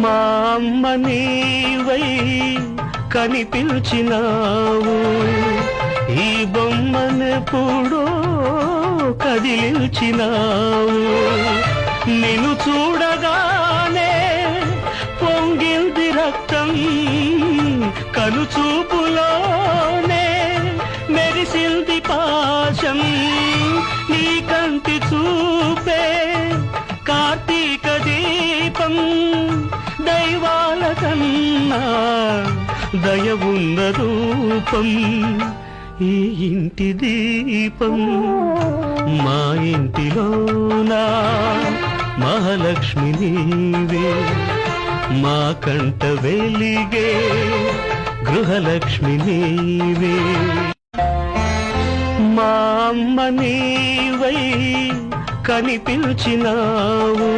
మా అమ్మ నీవై కనిపించినావు, ఈ బొమ్మనెప్పుడో కదిలించినావు. నిన్ను చూడగానే పొంగింది రక్తం, కనుచూపులోనే మెరిసింది పాశం. నీ కంటి చూపే కార్తీక దీపం, దైవాల కన్నా దయ ఉన్న రూపం. ఈ ఇంటి దీపం మా ఇంటిలోనా మహాలక్ష్మి నీవే, మా కంట వెలిగే గృహలక్ష్మి నీవే. మా అమ్మ నీవై కనిపించినావు.